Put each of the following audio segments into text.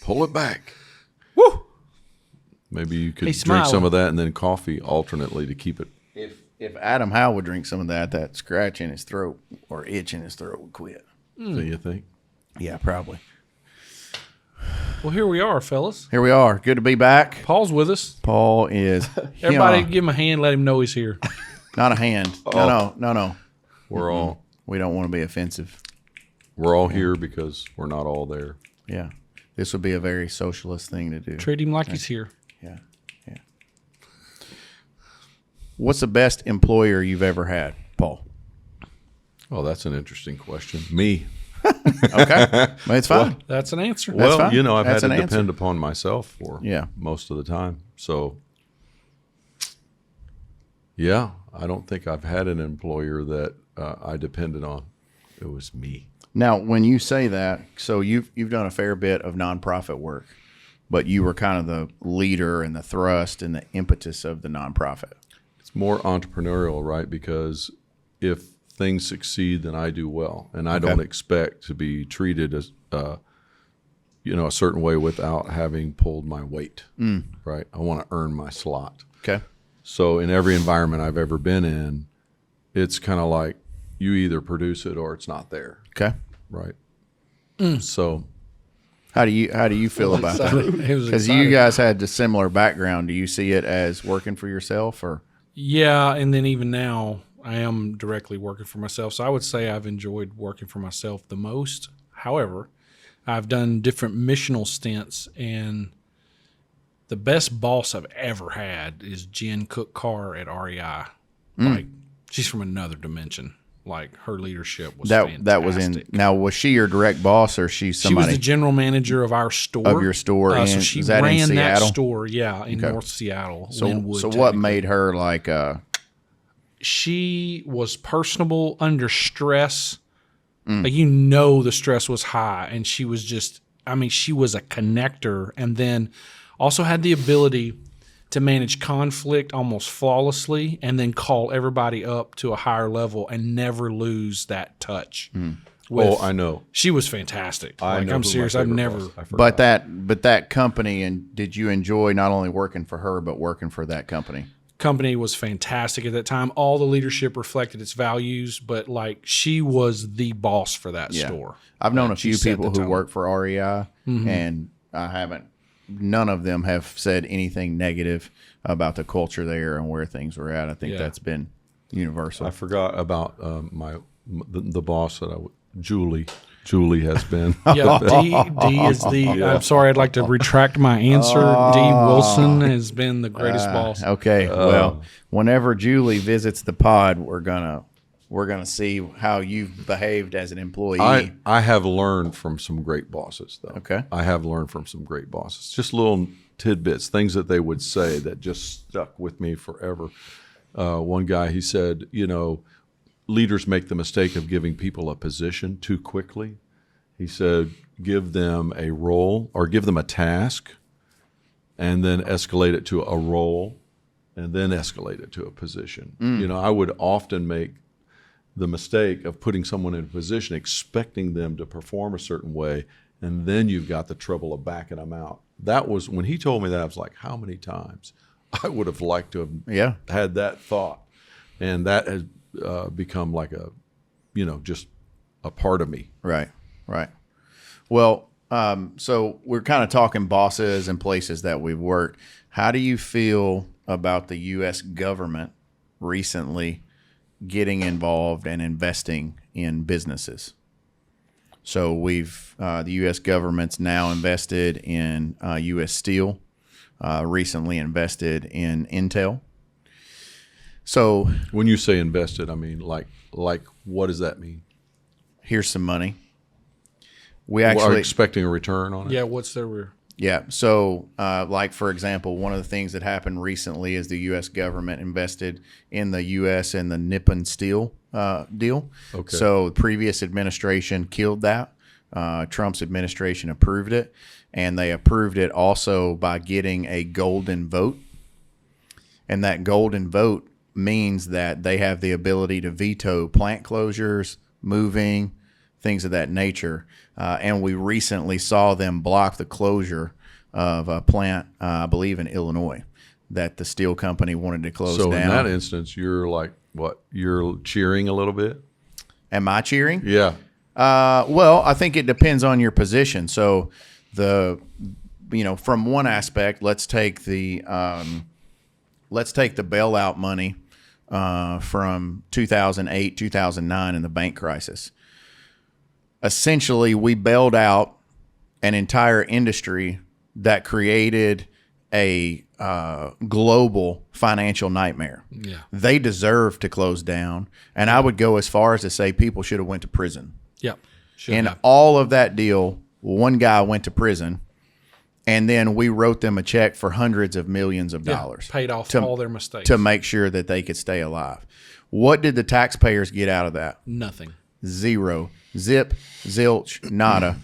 Pull it back. Woo! Maybe you could Hey, drink smile. some of that and then coffee alternately to keep it. If Adam Howe would drink some of that scratch in his throat or itch in his throat would quit. So you think? Yeah, probably. Well, here we are, fellas. Here we are. Good to be back. Paul's with us. Paul is Everybody give him a hand. Let him know he's here. not a hand. No. We're all We don't want to be offensive. here because we're not all there. Yeah. This would be a very socialist thing to do. Treat him like he's here. Yeah. What's the best employer you've ever had, Paul? Oh, that's an interesting question. Me. Okay. Well, it's fine. That's an answer. Well, fine. I've That's had to an answer. depend upon myself for Yeah. most of the time. So, yeah, I don't think I've had an employer that I depended on. It was me. Now, when you say that, so you've done a fair bit of nonprofit work, but you were kind of the leader and the thrust and the impetus of the nonprofit. It's more entrepreneurial, right? Because if things succeed, then I do well, and I don't expect to be treated as a certain way without having pulled my weight. Right? I want to earn my slot. Okay. So in every environment I've ever been in, it's kind of like you either produce it or it's not there. Okay. Right? So How do you feel about that? He was Because you excited. guys had a similar background. Do you see it as working for yourself or? Yeah, and then even now, I am directly working for myself. So I would say I've enjoyed working for myself the most. However, I've done different missional stints, and the best boss I've ever had is Jen Cook Carr at REI. Like, she's from another dimension. Like, her leadership was fantastic. That was in. Now, was she your direct boss or she She somebody was the general manager of our store. of your store? So in, she is that ran in that Seattle? store, in North Seattle. So Linwood, what technically. made her like? She was personable under stress. Like, the stress was high, and she was just, she was a connector, and then also had the ability to manage conflict almost flawlessly and then call everybody up to a higher level and never lose that touch. I know. She was fantastic. I Like, know I'm who my serious. I've favorite never. was. I forgot. But that company, and did you enjoy not only working for her but working for that company? Company was fantastic at that time. All the leadership reflected its values, but like, she was the boss for that store. I've known a Like, she few set people the who tone. work for REI, and none of them have said anything negative about the culture there and where things were at. I think that's been universal. I forgot about the boss that Julie. Julie has been. Yeah, D is the. I'm sorry, I'd like to retract my answer. D Wilson has been the greatest boss. Okay, well, whenever Julie visits the pod, we're gonna see how you've behaved as an employee. I have learned from some great bosses, though. Okay. I have learned from some great bosses. Just little tidbits, things that they would say that just stuck with me forever. One guy, he said, leaders make the mistake of giving people a position too quickly. He said, give them a role or give them a task and then escalate it to a role and then escalate it to a position. I would often make the mistake of putting someone in a position, expecting them to perform a certain way, and then you've got the trouble of backing them out. That was, when he told me that, I was like, how many times I would have liked to have had that thought. And that has become like just a part of me. Right. Well, so we're kind of talking bosses and places that we've worked. How do you feel about the U.S. government recently getting involved and investing in businesses? So the U.S. government's now invested in U.S. Steel, recently invested in Intel. So when you say invested, I mean like what does that mean? Here's some money. We Are actually expecting a return on it? Yeah, what's their? Yeah. So, for example, one of the things that happened recently is the U.S. government invested in the U.S. and the Nippon Steel deal. Okay. So the previous administration killed that. Trump's administration approved it, and they approved it also by getting a golden vote. And that golden vote means that they have the ability to veto plant closures, moving, things of that nature. And we recently saw them block the closure of a plant, I believe in Illinois, that the steel company wanted to close So down. in that instance, you're like, what? You're cheering a little bit? Am I cheering? Yeah. Well, I think it depends on your position. So from one aspect, let's take the bailout money from 2008, 2009 in the bank crisis. Essentially, we bailed out an entire industry that created a global financial nightmare. Yeah. They deserve to close down, and I would go as far as to say people should have went to prison. Yep. In all of that deal, one guy went to prison, and then we wrote them a check for hundreds of millions of dollars. Paid off all their mistakes. To make sure that they could stay alive. What did the taxpayers get out of that? Nothing. Zero. Zip, zilch, nada.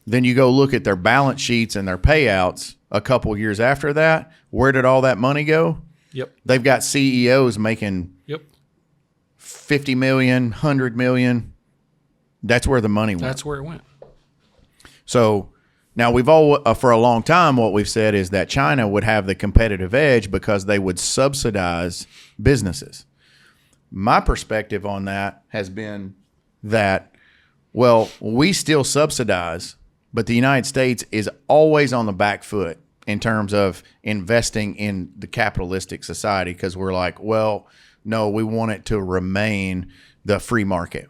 Then you go look at their balance sheets and their payouts a couple years after that. Where did all that money go? Yep. They've got CEOs making $50 million, $100 million. That's where the money went. That's where it went. So now we've all, for a long time, what we've said is that China would have the competitive edge because they would subsidize businesses. My perspective on that has been that, well, we still subsidize, but the United States is always on the back foot in terms of investing in the capitalistic society because we're like, well, no, we want it to remain the free market.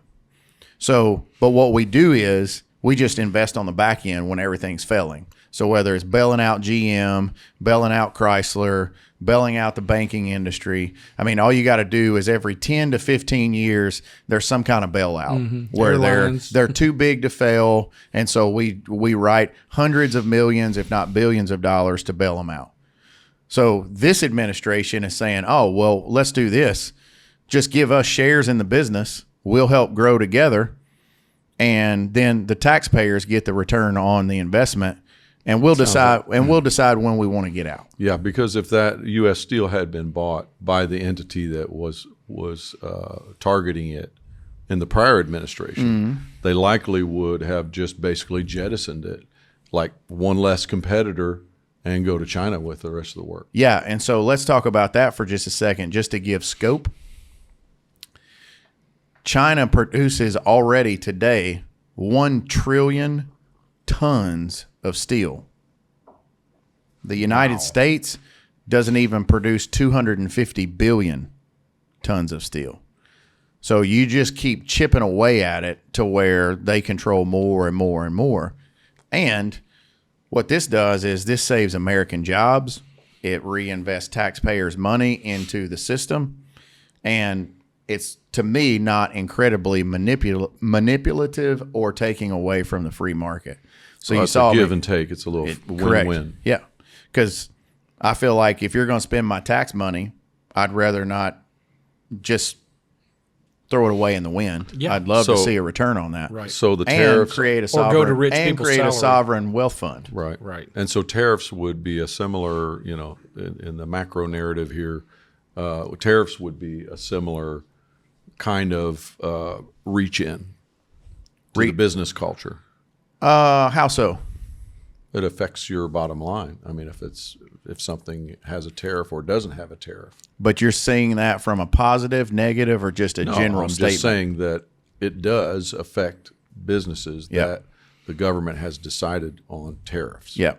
So, but what we do is we just invest on the back end when everything's failing. So whether it's bailing out GM, bailing out Chrysler, bailing out the banking industry, I mean, all you got to do is every 10 to 15 years, there's some kind of bailout where they're too big to fail. And so we write hundreds of millions, if not billions of dollars to bail them out. So this administration is saying, oh, well, let's do this. Just give us shares in the business. We'll help grow together. And then the taxpayers get the return on the investment. And we'll decide when we want to get out. Yeah, because if that U.S. Steel had been bought by the entity that was targeting it in the prior administration, they likely would have just basically jettisoned it, like one less competitor, and go to China with the rest of the work. Yeah, and so let's talk about that for just a second, just to give scope. China produces already today 1 trillion tons of steel. The United States doesn't even produce 250 billion tons of steel. So you just keep chipping away at it to where they control more and more and more. And what this does is this saves American jobs. It reinvests taxpayers' money into the system. And it's, to me, not incredibly manipulative or taking away from the free market. So Well, you it's saw a give and take. It's a little correct. win-win. Yeah, because I feel like if you're going to spend my tax money, I'd rather not just throw it away in the wind. Yeah. I'd love to So- see a return on that. Right. So the And tariffs, create a Or sovereign go to rich and people's create a salary. sovereign wealth fund. right, Right. and so tariffs would be a similar, in the macro narrative here, tariffs would be a similar kind of reach in to the business culture. How so? It affects your bottom line. I mean, if something has a tariff or doesn't have a tariff. But you're seeing that from a positive, negative, or just a general I'm statement? just saying that it does affect businesses Yeah. that the government has decided on tariffs. Yeah.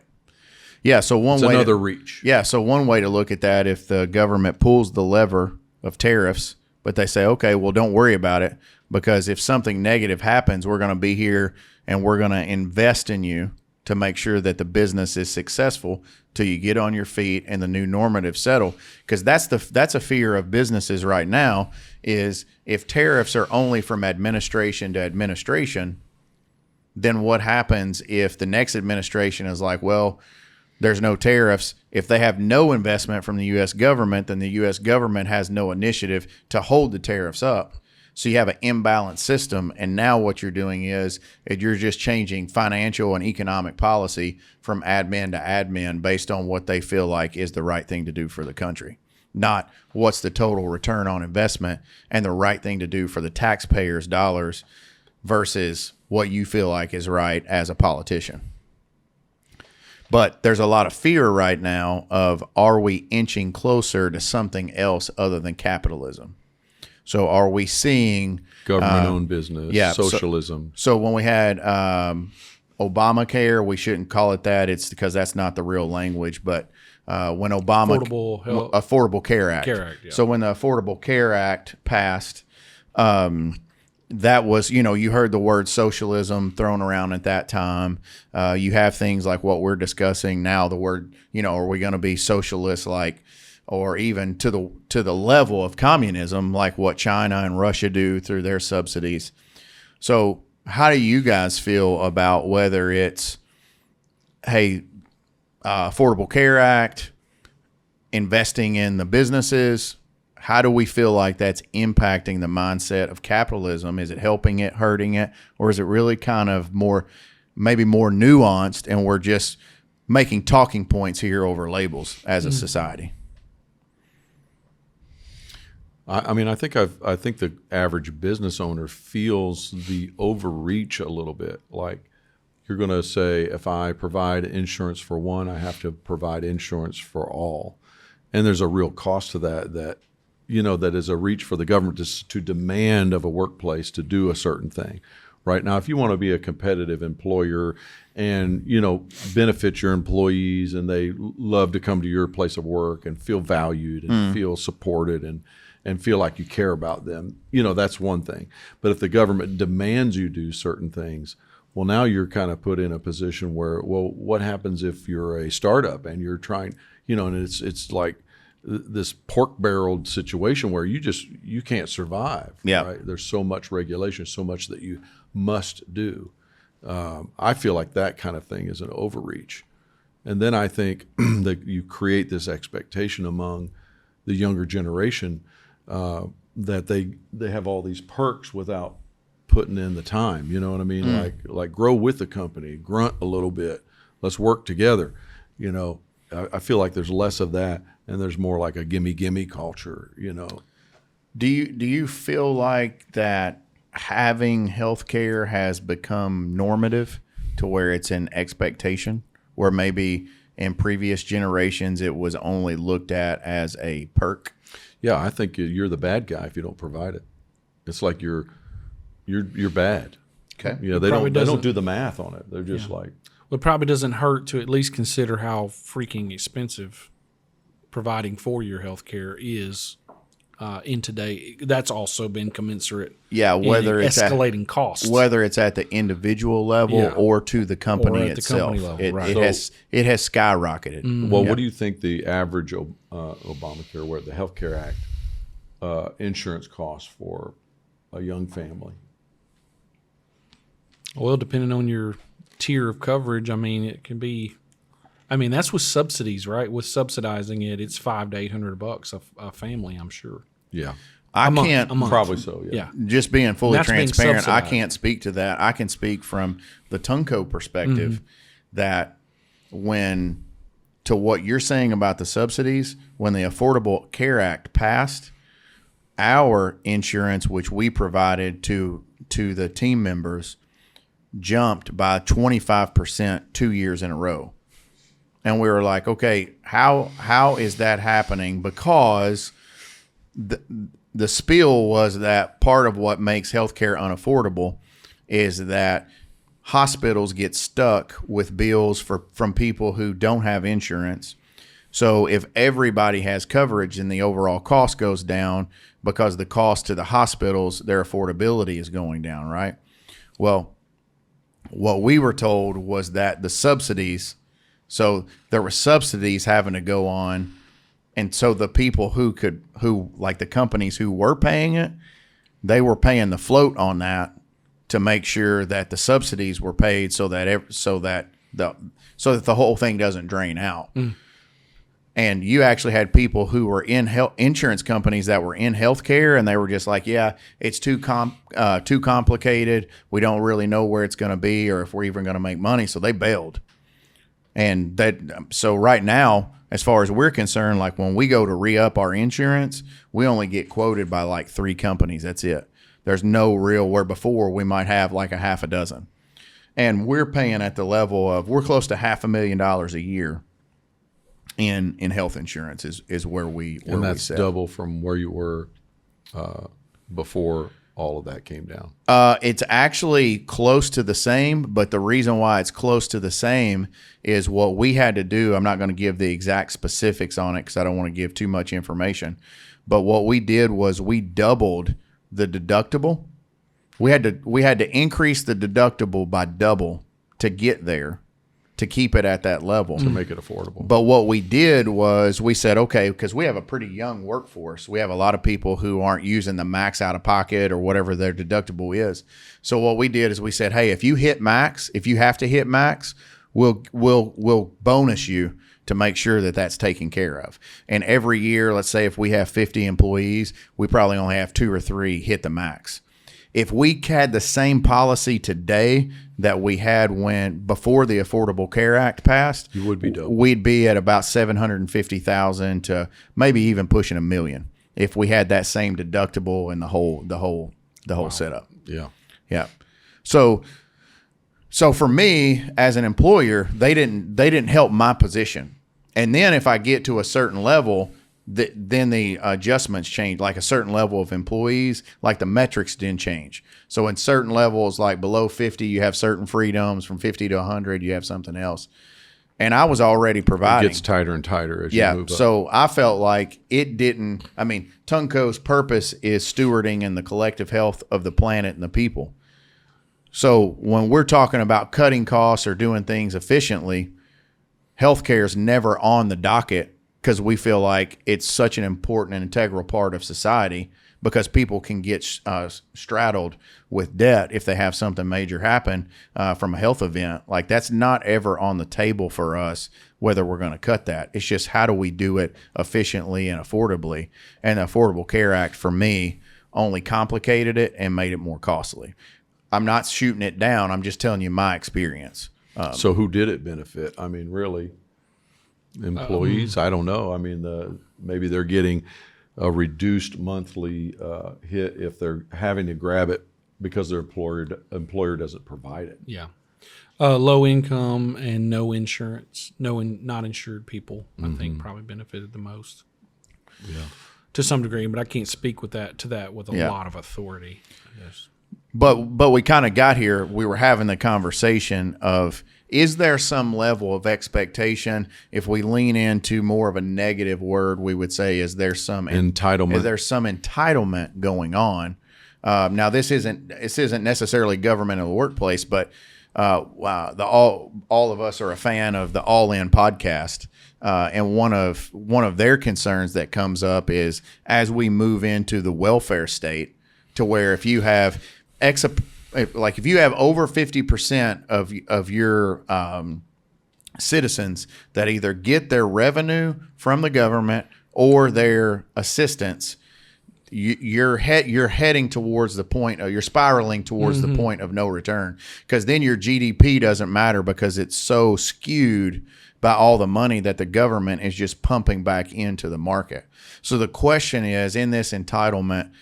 Yeah. So one It's way another reach. Yeah, so one way to look at that, if the government pulls the lever of tariffs, but they say, okay, well, don't worry about it, because if something negative happens, we're going to be here and we're going to invest in you to make sure that the business is successful till you get on your feet and the new normative settle. Because that's a fear of businesses right now, is if tariffs are only from administration to administration, then what happens if the next administration is like, well, there's no tariffs. If they have no investment from the U.S. government, then the U.S. government has no initiative to hold the tariffs up. So you have an imbalanced system, and now what you're doing is you're just changing financial and economic policy from admin to admin based on what they feel like is the right thing to do for the country, not what's the total return on investment and the right thing to do for the taxpayers' dollars versus what you feel like is right as a politician. But there's a lot of fear right now of, are we inching closer to something else other than capitalism? So are we seeing Government-owned business, socialism. So when we had Obamacare, we shouldn't call it that. It's because that's not the real language. But when Affordable Care Act. Yeah. So when the Affordable Care Act passed, that was, you heard the word socialism thrown around at that time. You have things like what we're discussing now, the word, are we going to be socialist or even to the level of communism, like what China and Russia do through their subsidies. So how do you guys feel about whether it's, hey, Affordable Care Act, investing in the businesses? How do we feel like that's impacting the mindset of capitalism? Is it helping it, hurting it, or is it really kind of maybe more nuanced, and we're just making talking points here over labels as a society? I mean, I think the average business owner feels the overreach a little bit. Like, you're going to say, if I provide insurance for one, I have to provide insurance for all, and there's a real cost to that. That is a reach for the government to demand of a workplace to do a certain thing. Right now, if you want to be a competitive employer and benefit your employees, and they love to come to your place of work and feel valued and feel supported and feel like you care about them, that's one thing. But if the government demands you do certain things, well, now you're kind of put in a position where, well, what happens if you're a startup and you're trying, and it's like this pork-barreled situation where you can't survive. Yeah. Right? There's so much regulation, so much that you must do. I feel like that kind of thing is an overreach. And then I think that you create this expectation among the younger generation that they have all these perks without putting in the time. You know what I mean? Like grow with the company, grunt a little bit, let's work together. I feel like there's less of that, and there's more like a gimme culture. Do you feel like that having healthcare has become normative to where it's an expectation, where maybe in previous generations it was only looked at as a perk? Yeah, I think you're the bad guy if you don't provide it. It's like you're bad. Okay. They don't do the math on it. They're just like. Well, it probably doesn't hurt to at least consider how freaking expensive providing for your health care is in today. That's also been commensurate. Yeah, whether it's escalating costs, whether it's at the individual level or to the company itself, level, right. it has skyrocketed. Well, what do you think the average Obamacare, where the Health Care Act, insurance costs for a young family? Well, depending on your tier of coverage, it can be. That's with subsidies, right? With subsidizing it, it's $500 to $800 a family, I'm sure. Yeah, I can't. Probably so. Yeah. Just being fully transparent, I subsidized. can't speak to that. I can speak from the Tungco perspective that to what you're saying about the subsidies, when the Affordable Care Act passed, our insurance, which we provided to the team members, jumped by 25% 2 years in a row. And we were like, okay, how is that happening? Because the spiel was that part of what makes healthcare unaffordable is that hospitals get stuck with bills from people who don't have insurance. So if everybody has coverage, then the overall cost goes down because the cost to the hospitals, their affordability is going down, right? Well, what we were told was that the subsidies, so there were subsidies having to go on. And so the people who like the companies who were paying it, they were paying the float on that to make sure that the subsidies were paid so that the whole thing doesn't drain out. And you actually had people who were in insurance companies that were in healthcare, and they were just like, yeah, it's too complicated. We don't really know where it's going to be or if we're even going to make money. So they bailed. And so right now, as far as we're concerned, like when we go to re-up our insurance, we only get quoted by like 3 companies. That's it. There's no real, where before we might have like a half a dozen. And we're paying at the level of, we're close to $500,000 a year in health insurance is where we And that's sit. double from where you were before all of that came down. It's actually close to the same, but the reason why it's close to the same is what we had to do. I'm not going to give the exact specifics on it because I don't want to give too much information. But what we did was we doubled the deductible. We had to increase the deductible by double to get there, to keep it at that level. To make it affordable. But what we did was we said, okay, because we have a pretty young workforce. We have a lot of people who aren't using the max out of pocket or whatever their deductible is. So what we did is we said, hey, if you hit max, if you have to hit max, we'll bonus you to make sure that that's taken care of. And every year, let's say if we have 50 employees, we probably only have 2 or 3 hit the max. If we had the same policy today that we had before the Affordable Care Act passed, You would be double. We'd be at about 750,000 to maybe even pushing $1 million if we had that same deductible and the whole setup. Yeah. Yeah. So for me as an employer, they didn't help my position. And then if I get to a certain level, then the adjustments change. Like a certain level of employees, like the metrics didn't change. So in certain levels, like below 50, you have certain freedoms. From 50 to 100, you have something else. And I was already It providing. gets tighter and tighter as you Yeah. move up. So I felt like it didn't. I mean, Tungco's purpose is stewarding in the collective health of the planet and the people. So when we're talking about cutting costs or doing things efficiently, healthcare is never on the docket because we feel like it's such an important and integral part of society, because people can get straddled with debt if they have something major happen from a health event. Like, that's not ever on the table for us, whether we're going to cut that. It's just, how do we do it efficiently and affordably? And the Affordable Care Act, for me, only complicated it and made it more costly. I'm not shooting it down. I'm just telling you my experience. So who did it benefit? I mean, really, employees? I don't know. I mean, maybe they're getting a reduced monthly hit if they're having to grab it because their employer doesn't provide it. Yeah. Low income and no insurance, not insured people, I think probably benefited the most. Yeah. To some degree, but I can't speak with that with a Yeah. lot of authority, I guess. But we kind of got here. We were having the conversation of, is there some level of expectation? If we lean into more of a negative word, we would say, is there some Entitlement. Is there some entitlement going on? Now, this isn't necessarily government in the workplace, but all of us are a fan of the All In podcast. And one of their concerns that comes up is, as we move into the welfare state, to where if you have if you have over 50% of your citizens that either get their revenue from the government or their assistance, you're heading towards the point, you're spiraling towards the point of no return, because then your GDP doesn't matter, because it's so skewed by all the money that the government is just pumping back into the market. So the question is, in this entitlement,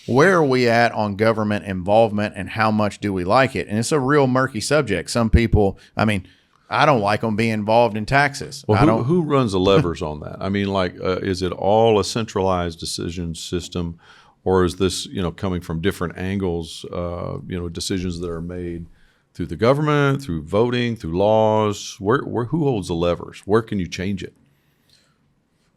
where are we at on government involvement, and how much do we like it? And it's a real murky subject. Some people, I mean, I don't like them being involved in taxes. Well, who runs the levers on that? I mean, like, is it all a centralized decision system, or is this, coming from different angles, decisions that are made through the government, through voting, through laws? Who holds the levers? Where can you change it?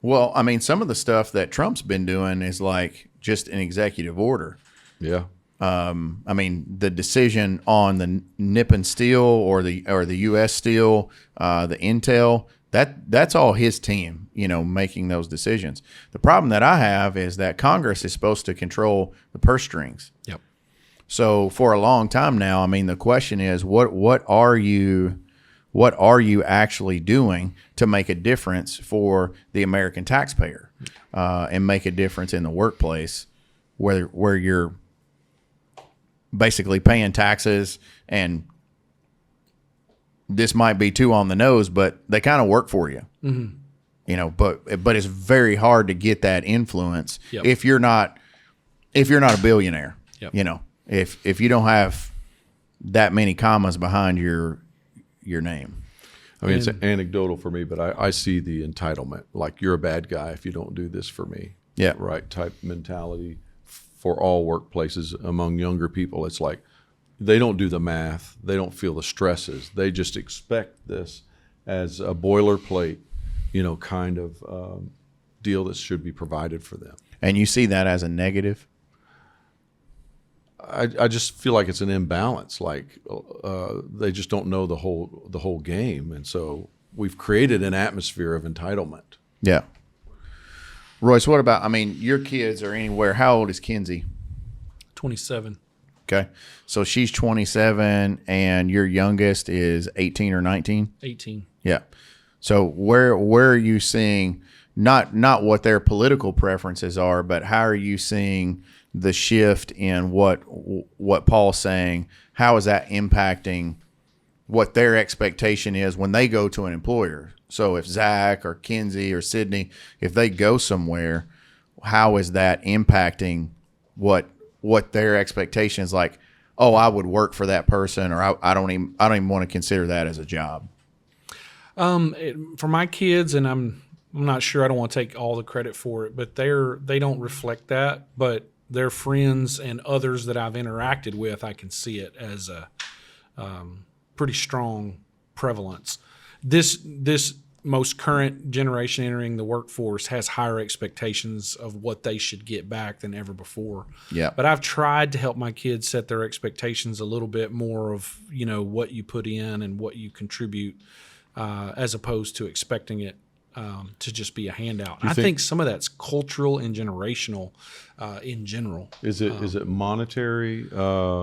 Well, I mean, some of the stuff that Trump's been doing is like just an executive order. Yeah. I mean, the decision on the Nippon Steel or the U.S. Steel, the Intel, that's all his team, making those decisions. The problem that I have is that Congress is supposed to control the purse strings. Yep. So for a long time now, I mean, the question is, what are you actually doing to make a difference for the American taxpayer, and make a difference in the workplace where you're basically paying taxes? And this might be too on the nose, but they kind of work for you, but it's very hard to get that influence Yep. if you're not a billionaire. Yep. You know, if you don't have that many commas behind your name. I mean, it's anecdotal for me, but I see the entitlement. Like, you're a bad guy if you don't do this for me. Yeah. Right. Type mentality for all workplaces among younger people. It's like they don't do the math. They don't feel the stresses. They just expect this as a boilerplate, kind of deal that should be provided for them. And you see that as a negative? I just feel like it's an imbalance. Like they just don't know the whole game, and so we've created an atmosphere of entitlement. Yeah. Royce, what about? I mean, your kids are anywhere. How old is Kinsey? 27. Okay, so she's 27, and your youngest is 18 or 19. 18. Yeah. So where are you seeing not what their political preferences are, but how are you seeing the shift in what Paul's saying? How is that impacting what their expectation is when they go to an employer? So if Zach or Kinsey or Sydney, if they go somewhere, how is that impacting what their expectation is? Like, oh, I would work for that person, or I don't even want to consider that as a job. For my kids, and I'm not sure, I don't want to take all the credit for it, but they don't reflect that, but their friends and others that I've interacted with, I can see it as a pretty strong prevalence. This most current generation entering the workforce has higher expectations of what they should get back than ever before. Yeah. But I've tried to help my kids set their expectations a little bit more of, what you put in and what you contribute, as opposed to expecting it to just be a handout. I think some of that's cultural and generational in general. Is it monetary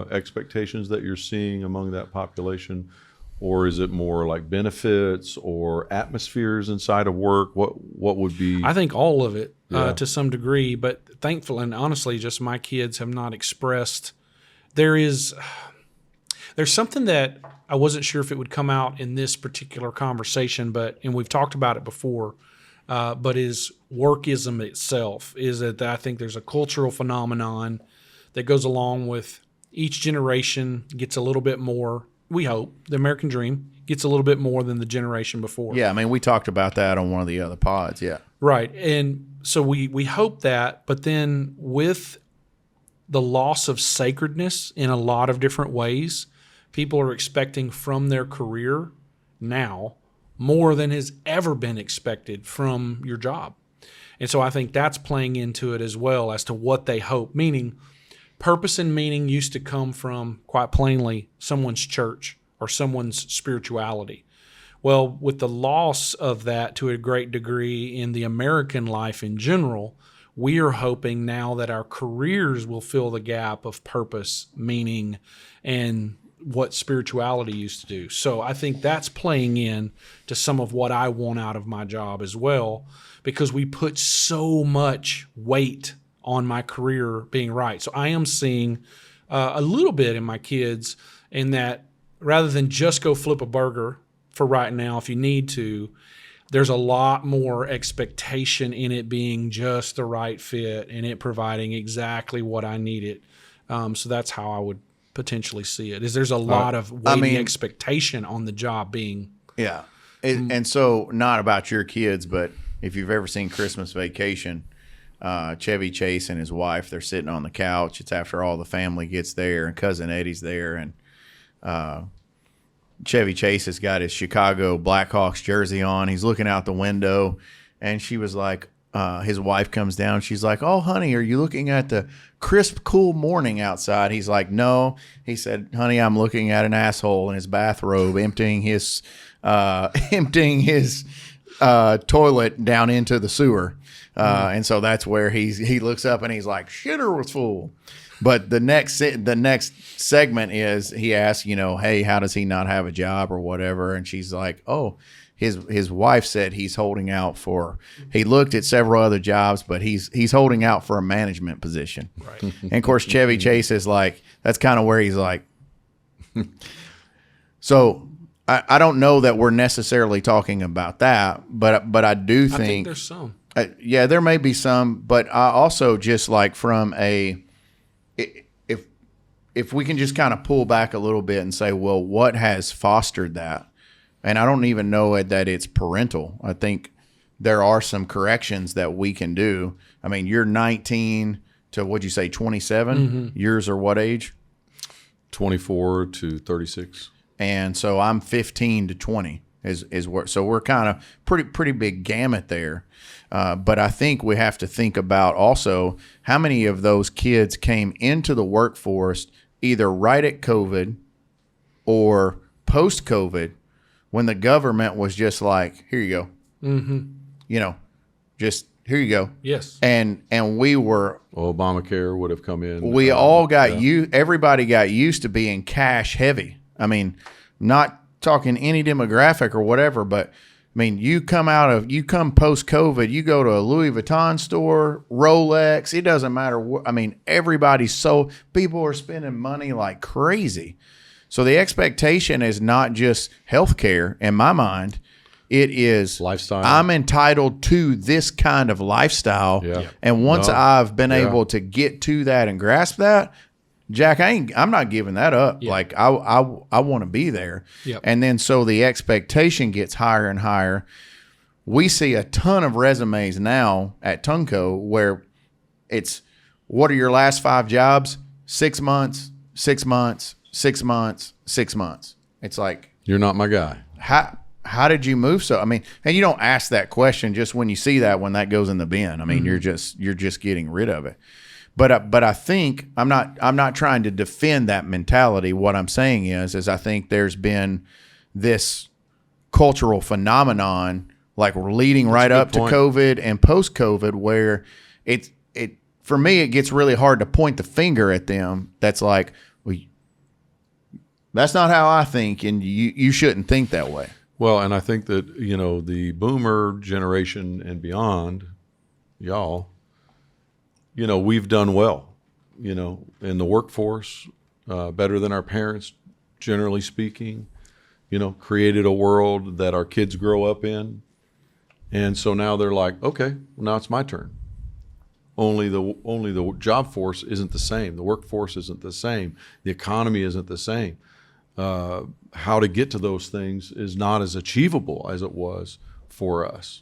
expectations that you're seeing among that population, or is it more like benefits or atmospheres inside of work? What would be? I think all of it to some degree, but thankfully and honestly, just my kids have not expressed. There's something that I wasn't sure if it would come out in this particular conversation, and we've talked about it before, but is workism itself. Is that I think there's a cultural phenomenon that goes along with each generation gets a little bit more. We hope the American dream gets a little bit more than the generation before. Yeah, I mean, we talked about that on one of the other pods. Yeah, right. And so we hope that, but then with the loss of sacredness in a lot of different ways, people are expecting from their career now more than has ever been expected from your job. And so I think that's playing into it as well as to what they hope, meaning purpose and meaning used to come from, quite plainly, someone's church or someone's spirituality. Well, with the loss of that to a great degree in the American life in general, we are hoping now that our careers will fill the gap of purpose, meaning, and what spirituality used to do. So I think that's playing in to some of what I want out of my job as well, because we put so much weight on my career being right. So I am seeing a little bit in my kids in that rather than just go flip a burger for right now, if you need to, there's a lot more expectation in it being just the right fit and it providing exactly what I needed. So that's how I would potentially see it. There's a lot of weighty expectation on the job being. Yeah. And so not about your kids, but if you've ever seen Christmas Vacation, Chevy Chase and his wife, they're sitting on the couch. It's after all the family gets there and Cousin Eddie's there. And Chevy Chase has got his Chicago Blackhawks jersey on. He's looking out the window, and she was like, his wife comes down. She's like, "Oh, honey, are you looking at the crisp, cool morning outside?" He's like, "No." He said, "Honey, I'm looking at an asshole in his bathrobe emptying his toilet down into the sewer." And so that's where he looks up and he's like, "Shitter was full." But the next segment is he asks, "Hey, how does he not have a job or whatever?" And she's like, "Oh, his wife said he's holding out for. He looked at several other jobs, but he's holding out for a management position." Right. And of course, Chevy Chase is like, that's kind of where he's like. So I don't know that we're necessarily talking about that, but I do think, I think there's some. Yeah, there may be some, but I also just like from if we can just kind of pull back a little bit and say, well, what has fostered that? And I don't even know that it's parental. I think there are some corrections that we can do. I mean, you're 19 to, what'd you say, 27? Yours are what age? 24 to 36. And so I'm 15 to 20 is where, so we're kind of pretty big gamut there. But I think we have to think about also how many of those kids came into the workforce either right at COVID or post COVID, when the government was just like, here you go, you know, just here you go. Yes. And we were, Obamacare would have come in. we all got everybody got used to being cash heavy. I mean, not talking any demographic or whatever, but I mean, you come post COVID, you go to a Louis Vuitton store, Rolex, it doesn't matter what, I mean, people are spending money like crazy. So the expectation is not just healthcare in my mind. It is lifestyle. I'm entitled to this kind of lifestyle. Yeah. And once I've been able to get to that and grasp that, Jack, I'm not giving that up. Yeah. Like I want to be there. Yep. And then so the expectation gets higher and higher. We see a ton of resumes now at Tungco where it's, what are your last 5 jobs? 6 months, 6 months, 6 months, 6 months. It's like, You're not my guy. how did you move so? I mean, and you don't ask that question just when you see that, when that goes in the bin. I mean, you're just getting rid of it. But I think I'm not trying to defend that mentality. What I'm saying is I think there's been this cultural phenomenon, like we're leading right up to COVID and post COVID, where it for me it gets really hard to point the finger at them. That's like, well, that's not how I think, and you shouldn't think that way. Well, and I think that, you know, the boomer generation and beyond, y'all, you know, we've done well, you know, in the workforce, better than our parents, generally speaking, you know, created a world that our kids grow up in. And so now they're like, okay, well, now it's my turn. Only the job force isn't the same. The workforce isn't the same. The economy isn't the same. How to get to those things is not as achievable as it was for us.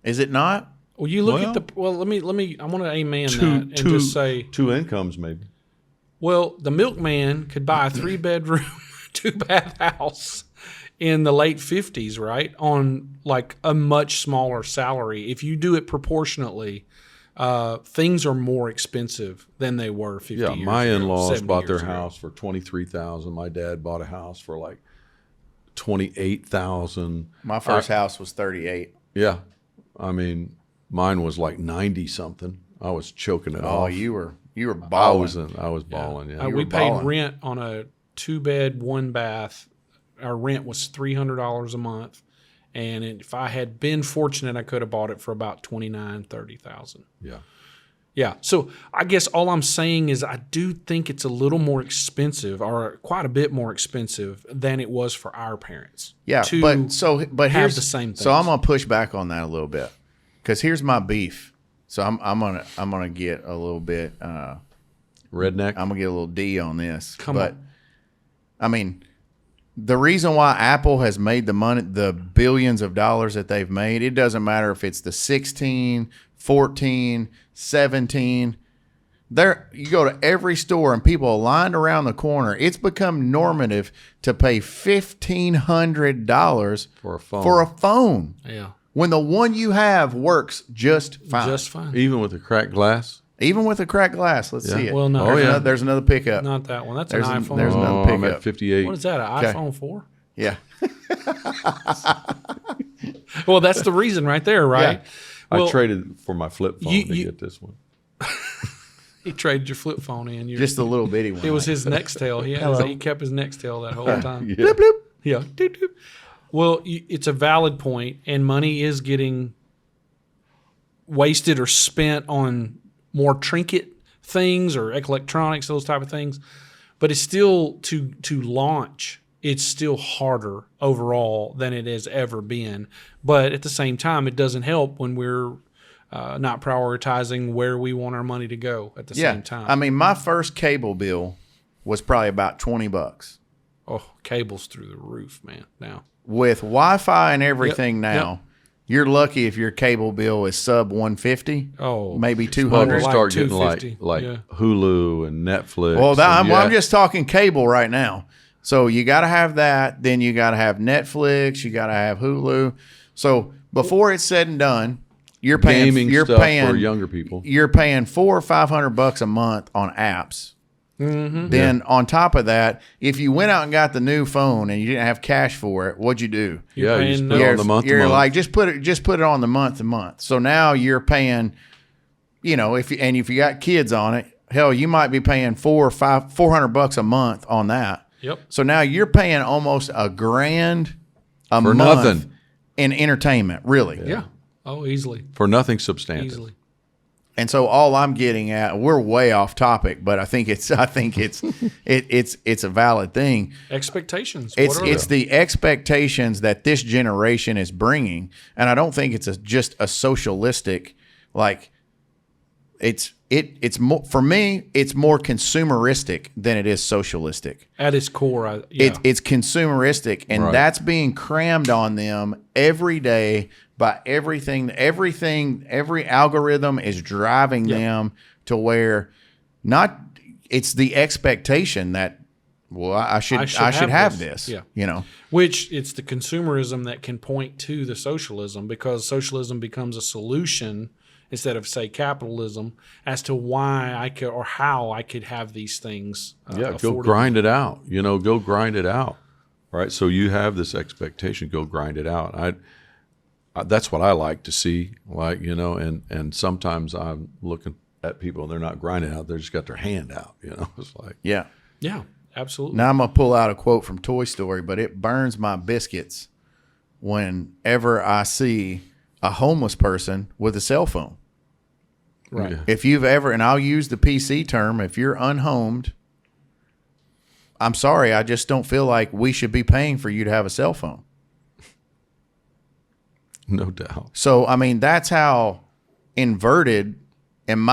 Is it not? Well, you look at let me. I want to amen that and just say 2 incomes maybe. Well, the milkman could buy a 3-bedroom, 2-bath house in the late 50s, right? On like a much smaller salary. If you do it proportionately, things are more expensive than they were 50 years ago. Yeah, my in-laws bought their ago. house for $23,000. My dad bought a house for like $28,000. My first house was 38. Yeah, I mean, mine was like 90 something. I was choking it Oh, off. you were balling. I was balling. Yeah, We paid balling. rent on a 2-bed, 1-bath. Our rent was $300 a month, and if I had been fortunate, I could have bought it for about $29,000-$30,000. yeah. Yeah. So I guess all I'm saying is I do think it's a little more expensive, or quite a bit more expensive than it was for our parents. Yeah, to but have here's the same things. So I'm gonna push back on that a little bit, because here's my beef. So I'm gonna get a little bit Redneck. I'm gonna get a little D on this. Come but on. I mean, the reason why Apple has made the money, the billions of dollars that they've made, it doesn't matter if it's the 16, 14, 17. There, you go to every store and people are lined around the corner. It's become normative to pay $1,500 For a phone. For a phone, Yeah. when the one you have works just fine. Just fine. Even with a cracked glass. Even with a cracked glass. Let's see it. Well, no. There's another pickup. Not that one. That's There's an an- iPhone. there's another I'm pickup. at 58. What is that? An Okay. iPhone 4? Yeah. Well, that's the reason right there, right? I Well, traded for my flip phone to get this one. he traded your flip phone in. Just a little bitty one. It was his Nextel. He kept his Nextel that whole time. Yeah. Bloop, bloop. Yeah. Doop, doop. Well, it's a valid point, and money is getting wasted or spent on more trinket things or electronics, those type of things. But it's still to launch. It's still harder overall than it has ever been. But at the same time, it doesn't help when we're not prioritizing where we want our money to go at the same time. I mean, my first cable bill was probably about $20. Oh, cable's through the roof, man. Now With Wi-Fi and everything Yep, now, you're lucky if your cable bill is sub 150. Oh, maybe Well, 200. you Like start getting $250, like yeah. Hulu and Netflix. Well, and I'm just talking cable right now. So you got to have that. Then you got to have Netflix. You got to have Hulu. So before it's said and done, you're paying. gaming You're stuff paying for younger people. You're paying $400 or $500 a month on apps. Mm-hmm. Then on top of that, if you went out and got the new phone and you didn't have cash for it, what'd you do? You're You paying just no- put it on the month to You're month. like just put it on the month to month. So now you're paying, if you got kids on it, hell, you might be paying $400 a month on that. Yep. So now you're paying almost $1,000 a For month nothing. in entertainment, really. Yeah. Oh, easily. For nothing substantive. Easily. And so all I'm getting at, we're way off topic, but I think it's it's a valid thing. Expectations. It's What are they? the expectations that this generation is bringing, and I don't think it's just a socialistic, like it's more, for me, it's more consumeristic than it is socialistic. At its core, yeah. It's consumeristic, and Right. that's being crammed on them every day by everything. Every algorithm is driving them to where it's the expectation that, well, I should have this. Yeah. Which it's the consumerism that can point to the socialism, because socialism becomes a solution instead of, say, capitalism, as to why I could or how I could have these things. Go afforded. grind it out. Go grind it out. Right. So you have this expectation. Go grind it out. That's what I like to see. And sometimes I'm looking at people and they're not grinding out. They just got their hand out. It's like, Yeah. Yeah, absolutely. Now I'm gonna pull out a quote from Toy Story, but it burns my biscuits whenever I see a homeless person with a cell phone. Right. Yeah. If you've ever, and I'll use the PC term, if you're unhomed, I'm sorry, I just don't feel like we should be paying for you to have a cell phone. No doubt. So, I mean, that's how inverted, and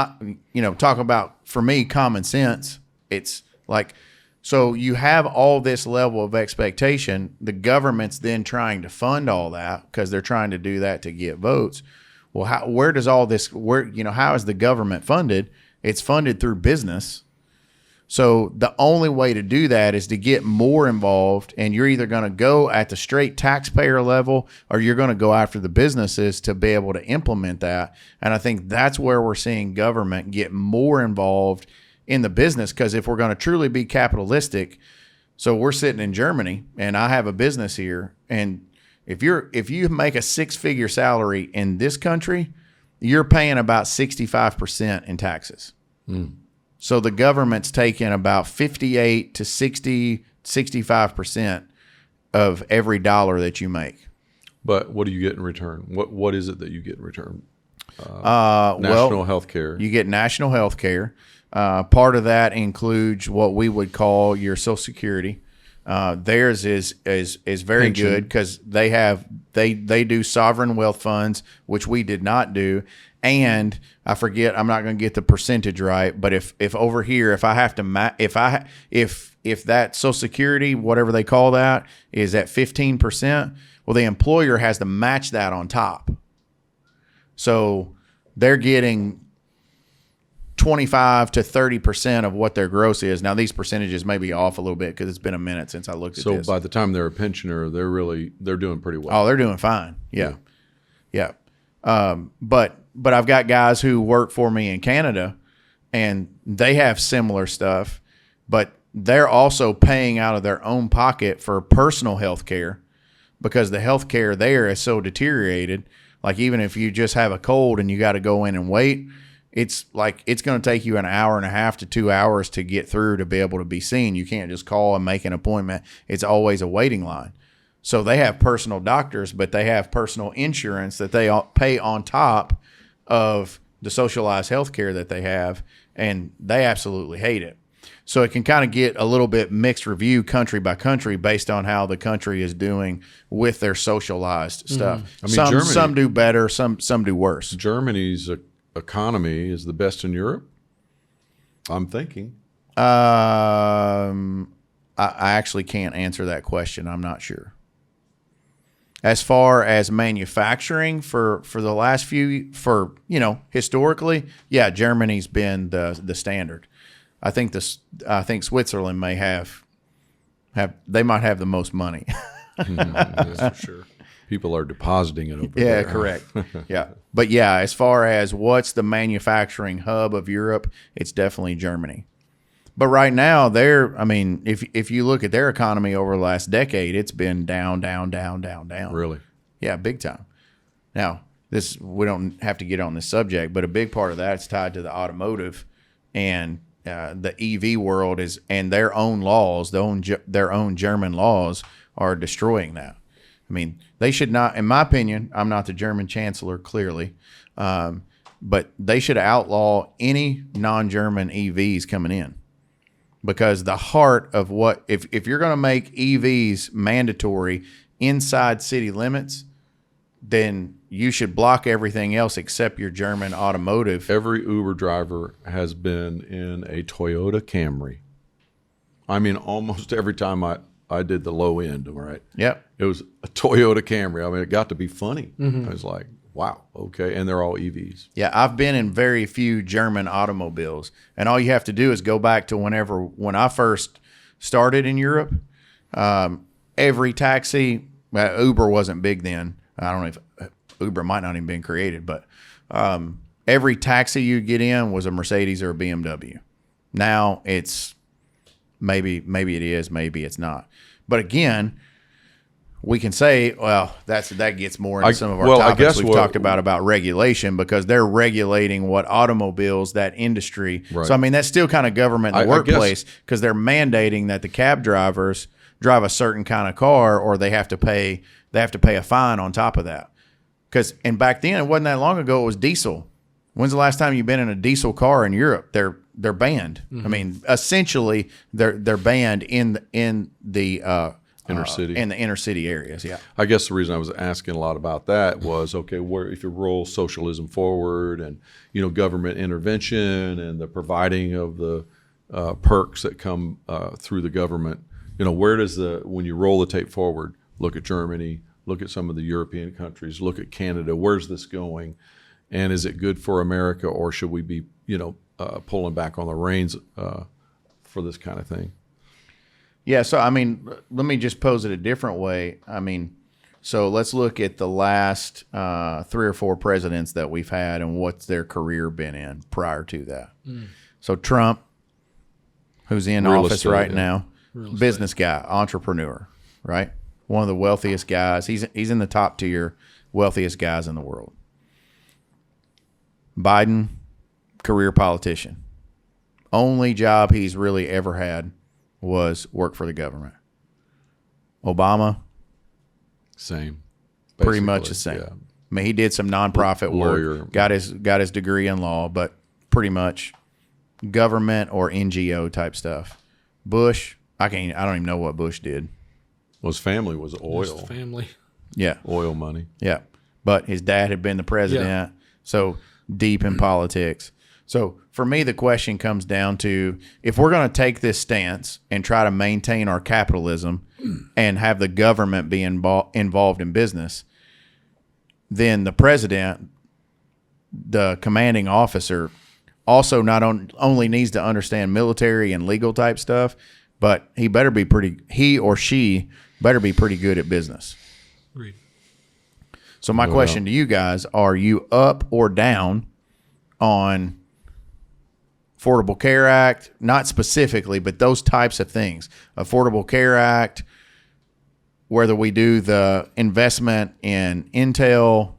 talk about, for me, common sense. It's like, so you have all this level of expectation. The government's then trying to fund all that because they're trying to do that to get votes. Well, how is the government funded? It's funded through business. So the only way to do that is to get more involved, and you're either going to go at the straight taxpayer level or you're going to go after the businesses to be able to implement that. And I think that's where we're seeing government get more involved in the business, because if we're going to truly be capitalistic, so we're sitting in Germany and I have a business here, and if you make a 6-figure salary in this country, you're paying about 65% in taxes. So the government's taking about 58 to 65% of every dollar that you make. But what do you get in return? What is it that you get in return? National National health care. You get national health care. Part of that includes what we would call your Social Security. Theirs is very Pension. good because they do sovereign wealth funds, which we did not do. And I forget, I'm not going to get the percentage right, but if over here, if I have to if that Social Security, whatever they call that, is at 15%, well, the employer has to match that on top. So they're getting 25 to 30% of what their gross is. Now, these percentages may be off a little bit because it's been a minute since I looked at So this. by the time they're a pensioner, they're doing pretty well. Oh, they're doing fine. Yeah. But I've got guys who work for me in Canada, and they have similar stuff, but they're also paying out of their own pocket for personal health care because the health care there is so deteriorated. Like, even if you just have a cold and you got to go in and wait, it's going to take you an hour and a half to 2 hours to get through to be able to be seen. You can't just call and make an appointment. It's always a waiting line. So they have personal doctors, but they have personal insurance that they pay on top of the socialized health care that they have, and they absolutely hate it. So it can kind of get a little bit mixed review country by country based on how the country is doing with their socialized stuff. I mean, Some do better, some do worse. Germany's economy is the best in Europe. I'm thinking. I actually can't answer that question. I'm not sure. As far as manufacturing for the last historically, yeah, Germany's been the standard. I think Switzerland may have they might have the most money. That's for sure. People are depositing it over Yeah, there. correct. Yeah. But yeah, as far as what's the manufacturing hub of Europe, it's definitely Germany. But right now, if you look at their economy over the last decade, it's been down. Really? Yeah, big time. Now, we don't have to get on this subject, but a big part of that is tied to the automotive and the EV world and their own laws, their own German laws are destroying that. I mean, they should not, in my opinion, I'm not the German chancellor, clearly, but they should outlaw any non-German EVs coming in. Because the heart of if you're going to make EVs mandatory inside city limits, then you should block everything else except your German automotive. Every Uber driver has been in a Toyota Camry. I mean, almost every time I did the low end, right? Yep. It was a Toyota Camry. I mean, it got to be funny. I was like, wow, okay. And they're all EVs. Yeah, I've been in very few German automobiles. And all you have to do is go back to when I first started in Europe. Every taxi, Uber wasn't big then. I don't know if Uber might not even been created, but every taxi you get in was a Mercedes or a BMW. Now it's maybe it is, maybe it's not. But again, we can say, well, that gets more into some of our topics we've talked about regulation, because they're regulating what automobiles, that industry. Right. So, I mean, that's still kind of government in the workplace, because they're mandating that the cab drivers drive a certain kind of car, or they have to pay a fine on top of that. And back then, it wasn't that long ago, it was diesel. When's the last time you've been in a diesel car in Europe? They're banned. I mean, essentially, they're banned in the inner city. In the inner city areas, yeah. I guess the reason I was asking a lot about that was, okay, if you roll socialism forward and, government intervention and the providing of the perks that come through the government, where does when you roll the tape forward, look at Germany, look at some of the European countries, look at Canada, where's this going? And is it good for America, or should we be, pulling back on the reins for this kind of thing? Yeah, so, I mean, let me just pose it a different way. I mean, so let's look at the last 3 or 4 presidents that we've had and what's their career been in prior to that. So Trump, who's in office right now, business guy, entrepreneur, right? One of the wealthiest guys. He's in the top tier wealthiest guys in the world. Biden, career politician. Only job he's really ever had was work for the government. Obama, same, pretty much the same. Yeah. I mean, he did some nonprofit work, got his degree in law, but pretty much government or NGO type stuff. Bush, I don't even know what Bush did. Well, his family was oil. His family, yeah, oil money, yeah. But his dad had been the president, so deep in politics. So for me, the question comes down to, if we're going to take this stance and try to maintain our capitalism and have the government be involved in business, then the president, the commanding officer, also not only needs to understand military and legal type stuff, but he or she better be pretty good at business. Agreed. So my question to you guys, are you up or down on Affordable Care Act, not specifically, but those types of things? Affordable Care Act, whether we do the investment in Intel,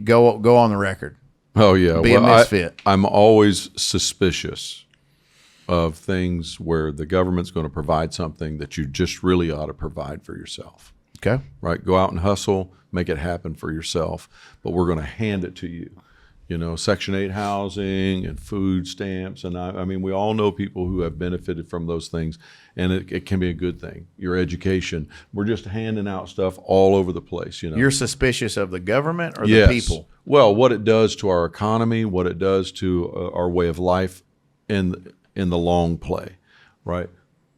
go on the record. Oh, yeah. Be a misfit. I'm always suspicious of things where the government's going to provide something that you just really ought to provide for yourself. Okay. Right? Go out and hustle, make it happen for yourself, but we're going to hand it to you. Section 8 housing and food stamps. And I mean, we all know people who have benefited from those things, and it can be a good thing. Your education. We're just handing out stuff all over the place. You're suspicious of the government or yes. the people? Well, what it does to our economy, what it does to our way of life in the long play, right?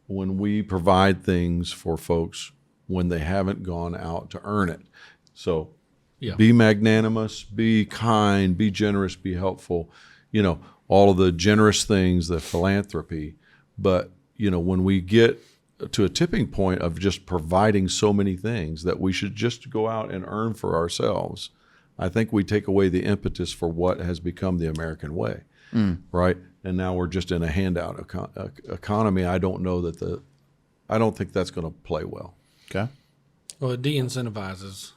When we provide things for folks when they haven't gone out to earn it. So be magnanimous, be kind, be generous, be helpful, all of the generous things, the philanthropy. But, when we get to a tipping point of just providing so many things that we should just go out and earn for ourselves, I think we take away the impetus for what has become the American way, right? And now we're just in a handout economy. I don't think that's going to play well. Okay. Well, it de-incentivizes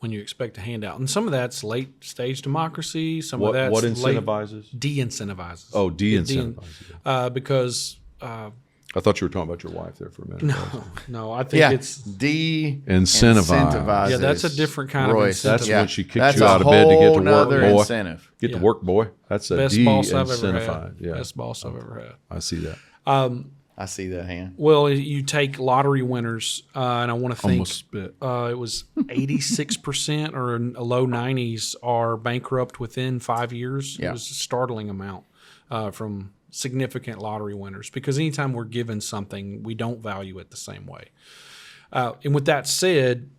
when you expect a handout. And some of that's late stage democracy. Some of that's what incentivizes? De-incentivizes. Oh, de-incentivizes. Because I thought you were talking about your wife there for a minute. no, I think it's de-incentivized. Yeah, that's a different kind Royce, of incentive. That's when she kicks you out of bed to get to work, boy. Incentive. Get to work, boy. That's a Best boss I've ever de-incentivized. had. Yeah. Best boss I've ever had. I see that. I see that hand. Well, you take lottery winners, and I want to think Almost spit. it was 86% or in a low 90s are bankrupt within 5 years. Yeah. It was a startling amount from significant lottery winners, because anytime we're given something, we don't value it the same way. And with that said,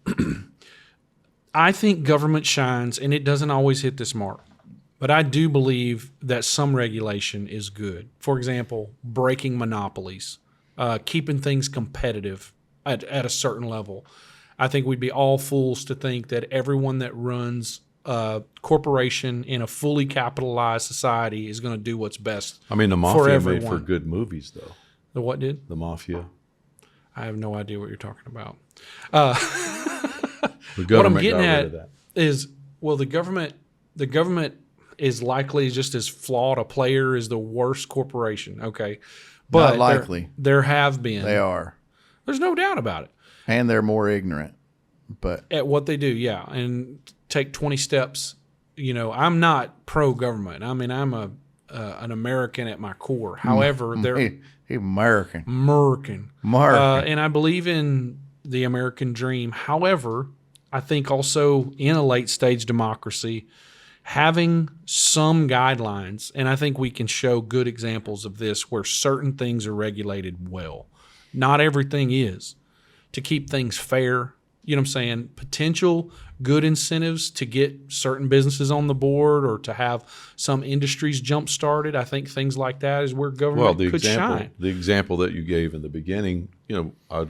I think government shines, and it doesn't always hit this mark. But I do believe that some regulation is good. For example, breaking monopolies, keeping things competitive at a certain level. I think we'd be all fools to think that everyone that runs a corporation in a fully capitalized society is going to do what's best. I mean, the for Mafia made everyone. for good movies, though. The what did? The Mafia. I have no idea what you're talking about. The What I'm government getting got rid at of that. is, well, the government is likely just as flawed a player as the worst corporation. Okay. But Not likely. There have been. They are. There's no doubt about it. And they're more ignorant. But At what they do, yeah. And take 20 steps. I'm not pro-government. I mean, I'm an American at my core. However, they're he American. American. American. And I believe in the American dream. However, I think also in a late stage democracy, having some guidelines, and I think we can show good examples of this where certain things are regulated well. Not everything is. To keep things fair, you know what I'm saying? Potential good incentives to get certain businesses on the board or to have some industries jump started. I think things like that is where government could shine. The example that you gave in the beginning, I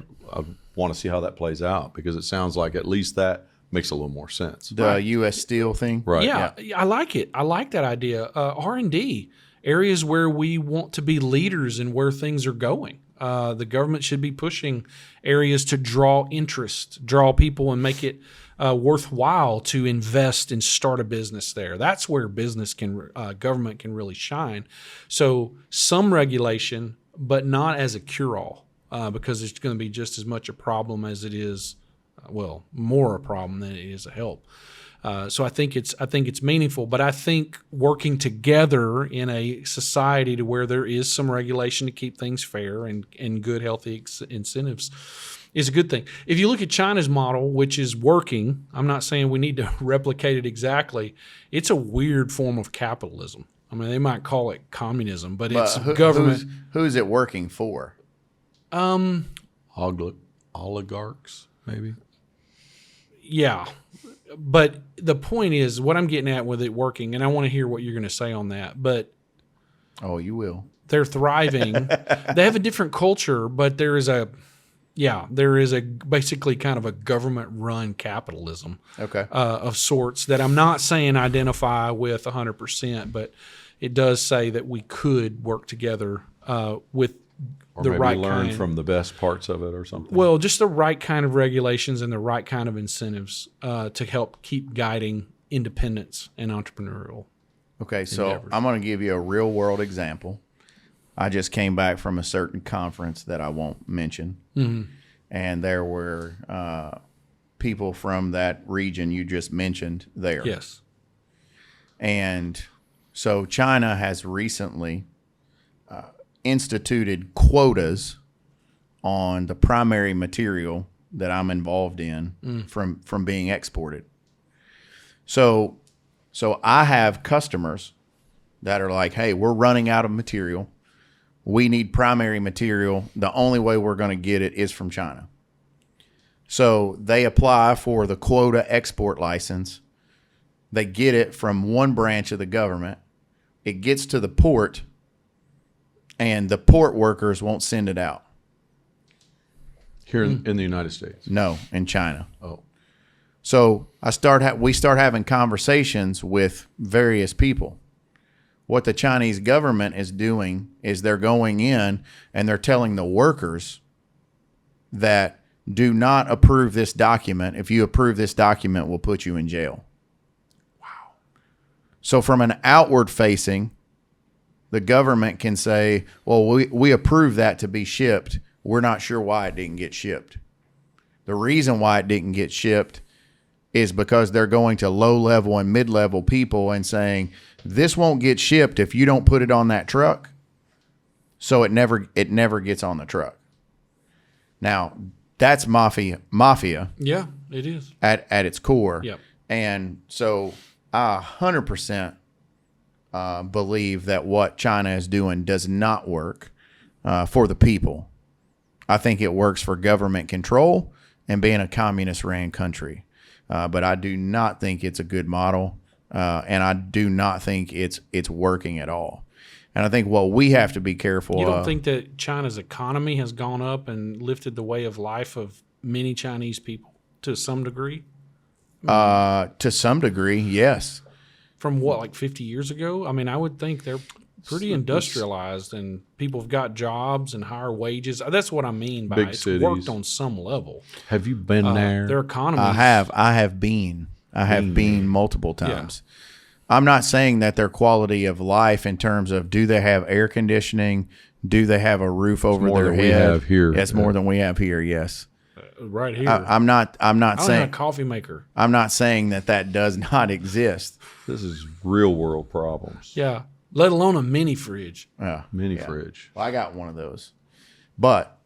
want to see how that plays out, because it sounds like at least that makes a little more sense. The U.S. Steel thing. Right. Yeah, I like it. I like that idea. R&D, areas where we want to be leaders in where things are going. The government should be pushing areas to draw interest, draw people, and make it worthwhile to invest and start a business there. That's where government can really shine. So some regulation, but not as a cure-all, because it's going to be just as much a problem as it is, more a problem than it is a help. So I think it's meaningful, but I think working together in a society to where there is some regulation to keep things fair and good, healthy incentives is a good thing. If you look at China's model, which is working, I'm not saying we need to replicate it exactly. It's a weird form of capitalism. I mean, they might call it communism, but it's government. Who's it working for? Oligarchs, maybe. Yeah. But the point is, what I'm getting at with it working, and I want to hear what you're going to say on that, but Oh, you will. they're thriving. They have a different culture, but there is a basically kind of a government-run capitalism Okay. of sorts that I'm not saying identify with 100%, but it does say that we could work together with Or the maybe right learn kind. from the best parts of it or something. Well, just the right kind of regulations and the right kind of incentives to help keep guiding independence and entrepreneurial. Okay, so endeavors. I'm going to give you a real world example. I just came back from a certain conference that I won't mention, and there were people from that region you just mentioned there. Yes. And so China has recently instituted quotas on the primary material that I'm involved in from being exported. So I have customers that are like, hey, we're running out of material. We need primary material. The only way we're going to get it is from China. So they apply for the quota export license. They get it from one branch of the government. It gets to the port, and the port workers won't send it out. Here in the United States. No, in China. Oh. So we start having conversations with various people. What the Chinese government is doing is they're going in and they're telling the workers that do not approve this document. If you approve this document, we'll put you in jail. Wow. So from an outward facing, the government can say, well, we approve that to be shipped. We're not sure why it didn't get shipped. The reason why it didn't get shipped is because they're going to low-level and mid-level people and saying, this won't get shipped if you don't put it on that truck. So it never gets on the truck. Now, that's mafia. Yeah, it is. At its core. Yep. And so I 100% believe that what China is doing does not work for the people. I think it works for government control and being a communist-ran country. But I do not think it's a good model, and I do not think it's working at all. And I think what we have to be careful You don't of, think that China's economy has gone up and lifted the way of life of many Chinese people to some degree? to some degree, yes. From what, like 50 years ago? I mean, I would think they're pretty industrialized and people have got jobs and higher wages. That's what I mean by Big it's cities. worked on some level. Have you been there? Their economy. I have been multiple times. I'm not saying that their quality of life in terms of do they have air conditioning, do they have a roof over more their than head? we have here. It's more than we have here. Yes. right here. I'm not I don't have saying a coffee maker. I'm not saying that does not exist. This is real world problems. Yeah. Let alone a mini fridge. Yeah. Mini Yeah. fridge. Well, I got one of those, but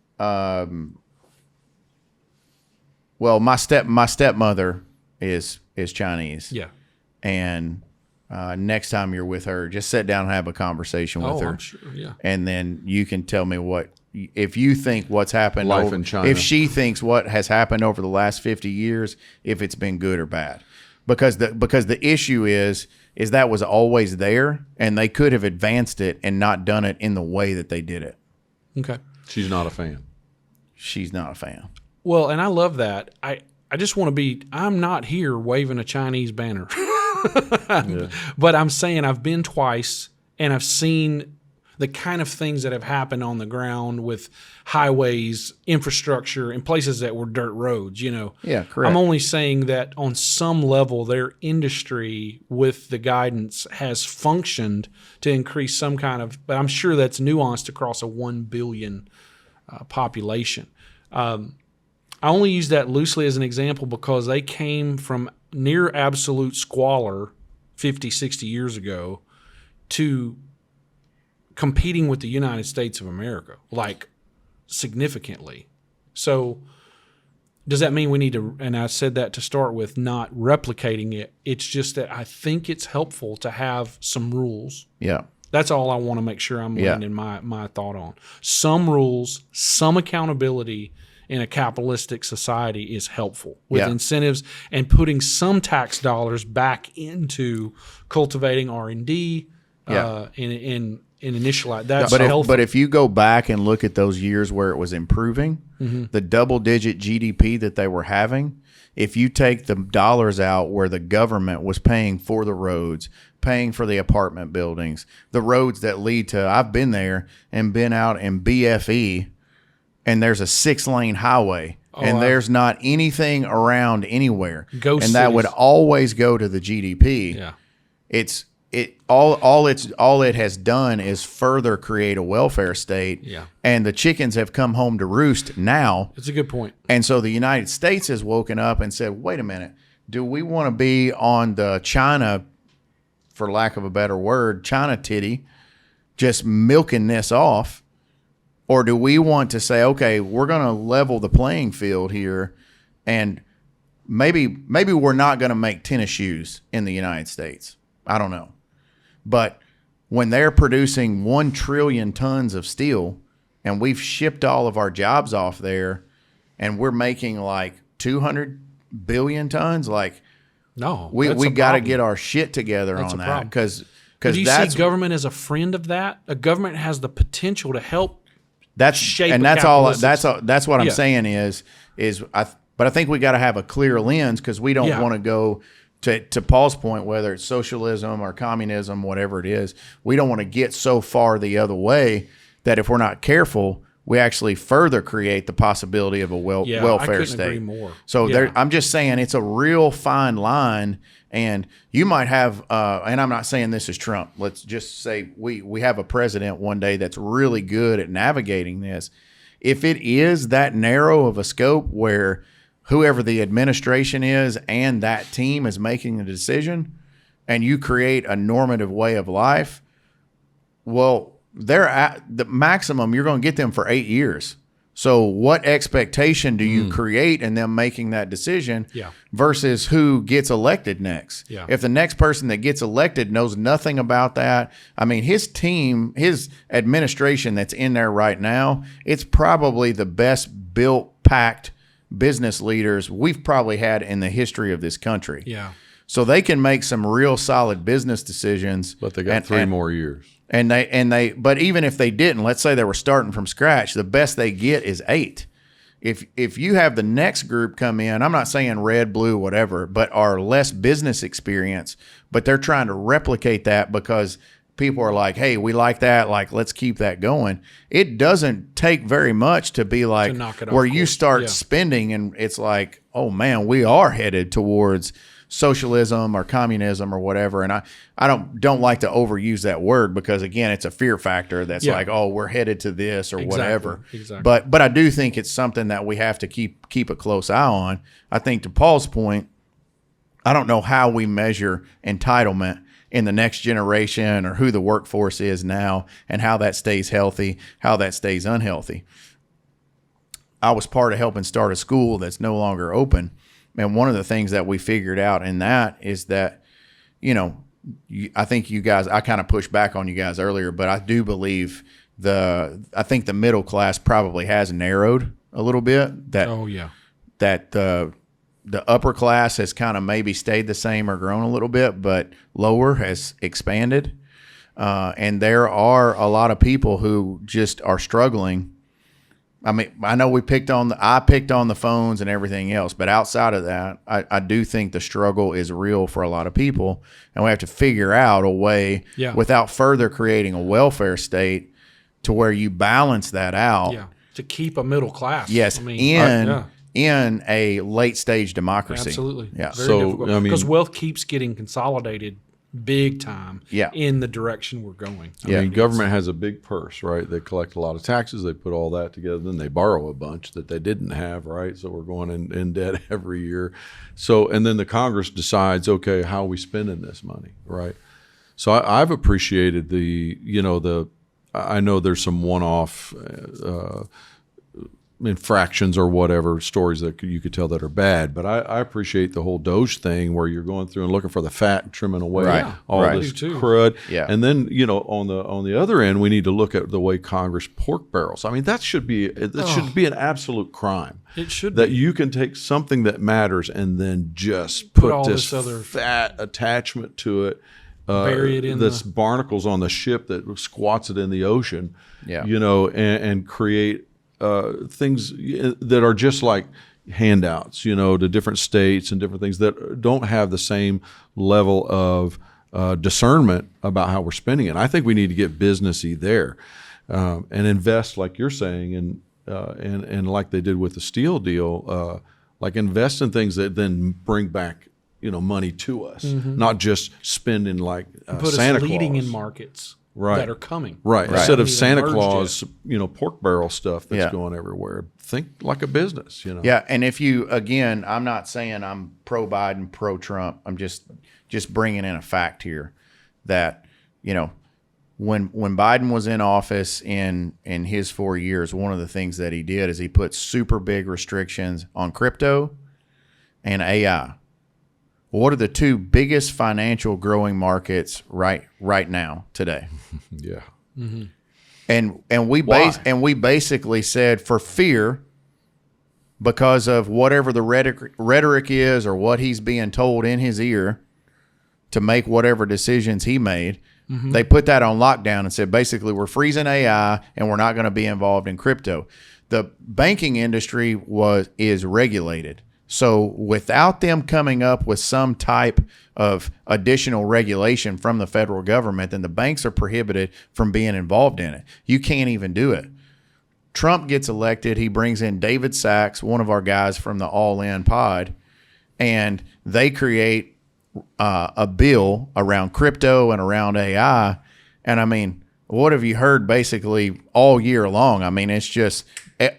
well, my stepmother is Chinese. Yeah. And next time you're with her, just sit down and have a conversation with her. I'm sure. Yeah. And then you can tell me if you think what's happened Life in China. if she thinks what has happened over the last 50 years, if it's been good or bad. Because the issue is that was always there, and they could have advanced it and not done it in the way that they did it. Okay. She's not a fan. She's not a fan. Well, and I love that. I just want to be, I'm not here waving a Chinese banner. But I'm saying I've been twice and I've seen the kind of things that have happened on the ground with highways, infrastructure, and places that were dirt roads, you know. Yeah, correct. I'm only saying that on some level their industry with the guidance has functioned to increase some kind of, but I'm sure that's nuanced across a 1 billion population. I only use that loosely as an example because they came from near absolute squalor 50, 60 years ago to competing with the United States of America, like significantly. So does that mean we need to, and I said that to start with, not replicating it. It's just that I think it's helpful to have some rules. Yeah. That's all I want to make sure I'm landing my thought on. Some rules, some accountability in a capitalistic society is helpful with incentives and putting some tax dollars back into cultivating R&D and initialize. That's helpful. But if you go back and look at those years where it was improving, the double-digit GDP that they were having, if you take the dollars out where the government was paying for the roads, paying for the apartment buildings, the roads that lead to, I've been there and been out in BFE, and there's a 6-lane highway, and there's not anything around anywhere, Ghost and that cities. would always go to the GDP. Yeah. All it has done is further create a welfare state. Yeah. And the chickens have come home to roost now. It's a good point. And so the United States has woken up and said, wait a minute, do we want to be on the China, for lack of a better word, China titty, just milking this off? Or do we want to say, okay, we're going to level the playing field here, and maybe we're not going to make tennis shoes in the United States. I don't know. But when they're producing 1 trillion tons of steel and we've shipped all of our jobs off there and we're making like 200 billion tons, like No, we that's a got to problem. get our shit together That's on a that. problem. Because Do you that's see government as a friend of that? A government has the potential to help. that's shape and a that's all capitalistic- that's what I'm Yeah. saying but I think we got to have a clear lens, because we don't Yeah. want to go to Paul's point, whether it's socialism or communism, whatever it is, we don't want to get so far the other way that if we're not careful, we actually further create the possibility of a Yeah, I welfare couldn't state. agree more. So Yeah. I'm just saying it's a real fine line, and you might have, and I'm not saying this is Trump. Let's just say we have a president one day that's really good at navigating this. If it is that narrow of a scope where whoever the administration is and that team is making a decision, and you create a normative way of life, well, they're at the maximum. You're going to get them for 8 years. So what expectation do you create in them making that decision Yeah. versus who gets elected next? Yeah. If the next person that gets elected knows nothing about that, I mean, his team, his administration that's in there right now, it's probably the best built, packed business leaders we've probably had in the history of this country. Yeah. So they can make some real solid business decisions. But they got 3 more years. But even if they didn't, let's say they were starting from scratch, the best they get is 8. If you have the next group come in, I'm not saying red, blue, whatever, but are less business experience, but they're trying to replicate that because people are like, hey, we like that, like let's keep that going. It doesn't take very much to be like To knock it off where you course. start Yeah. spending and it's like, oh man, we are headed towards socialism or communism or whatever. And I don't like to overuse that word, because again, it's a fear factor that's Yeah. like, oh, we're headed to this or Exactly. whatever. Exactly. But I do think it's something that we have to keep a close eye on. I think to Paul's point, I don't know how we measure entitlement in the next generation or who the workforce is now and how that stays healthy, how that stays unhealthy. I was part of helping start a school that's no longer open. And one of the things that we figured out in that is that, I think you guys, I kind of pushed back on you guys earlier, but I do believe I think the middle class probably has narrowed a little bit. Oh yeah. That the upper class has kind of maybe stayed the same or grown a little bit, but lower has expanded. And there are a lot of people who just are struggling. I mean, I know I picked on the phones and everything else, but outside of that, I do think the struggle is real for a lot of people, and we have to figure out a way without further creating a welfare state to where you balance that out. Yeah. To keep a middle class. Yes, I mean, in a late stage democracy. absolutely. Yeah. Very So, difficult. I mean- because wealth keeps getting consolidated big time Yeah. in the direction we're going. Yeah. I mean, government has a big purse, right? They collect a lot of taxes. They put all that together. Then they borrow a bunch that they didn't have, right? So we're going in debt every year. So, and then the Congress decides, okay, how are we spending this money, right? So I've appreciated I know there's some one-off infractions or whatever stories that you could tell that are bad, but I appreciate the whole Doge thing where you're going through and looking for the fat and trimming away Right. all Right. this Me too. crud. Yeah. And then on the other end, we need to look at the way Congress pork barrels. I mean, that should be an absolute crime. It should That be. you can take something that matters and then just put all this this other- fat attachment to it. Bury it in that's the- barnacles on the ship that squats it in the ocean. Yeah. And create things that are just like handouts, to different states and different things that don't have the same level of discernment about how we're spending it. I think we need to get businessy there and invest, like you're saying, and like they did with the steel deal, like invest in things that then bring back money to us, not just spending like Put Santa us leading Claus. in markets Right. that are coming. Right. Instead Haven't of even Santa emerged Claus, yet. pork barrel stuff that's Yeah. going everywhere. Think like a business, Yeah, and if you, again, I'm not saying I'm pro Biden, pro Trump. I'm just bringing in a fact here that when Biden was in office in his 4 years, one of the things that he did is he put super big restrictions on crypto and AI. what are the two biggest financial growing markets right now today? Yeah. And we Why? we basically said for fear, because of whatever the rhetoric is or what he's being told in his ear to make whatever decisions he made, they put that on lockdown and said basically we're freezing AI and we're not going to be involved in crypto. The banking industry is regulated. So without them coming up with some type of additional regulation from the federal government, then the banks are prohibited from being involved in it. You can't even do it. Trump gets elected. He brings in David Sachs, one of our guys from the All In pod, and they create a bill around crypto and around AI. And I mean, what have you heard basically all year long? I mean, it's just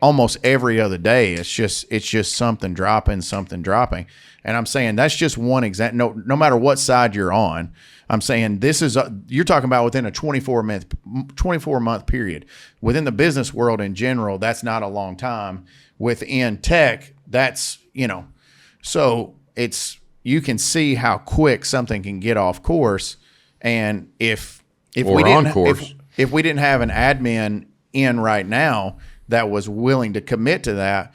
almost every other day. It's just something dropping. And I'm saying that's just one example. No matter what side you're on, I'm saying this is you're talking about within a 24-month period. Within the business world in general, that's not a long time. Within tech, that's so you can see how quick something can get off course. And if we didn't have an admin in right now that was willing to commit to that,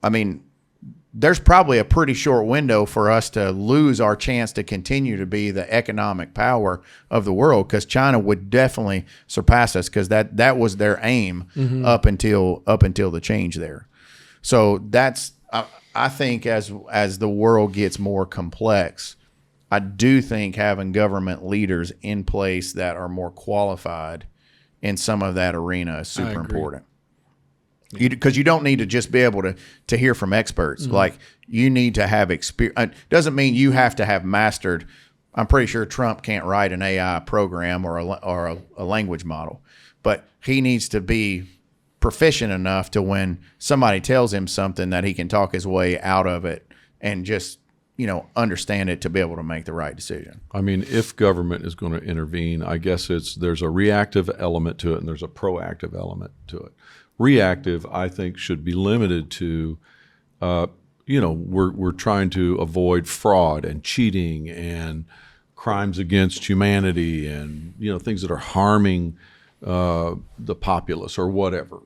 I mean, there's probably a pretty short window for us to lose our chance to continue to be the economic power of the world, because China would definitely surpass us, because that was their aim up until the change there. So that's I think as the world gets more complex, I do think having government leaders in place that are more qualified in some of that arena is super important. Because you don't need to just be able to hear from experts. Like, you need to have experience. Doesn't mean you have to have mastered. I'm pretty sure Trump can't write an AI program or a language model, but he needs to be proficient enough to when somebody tells him something that he can talk his way out of it and just understand it to be able to make the right decision. I mean, if government is going to intervene, I guess there's a reactive element to it and there's a proactive element to it. Reactive, I think, should be limited to, we're trying to avoid fraud and cheating and crimes against humanity and, things that are harming the populace or whatever,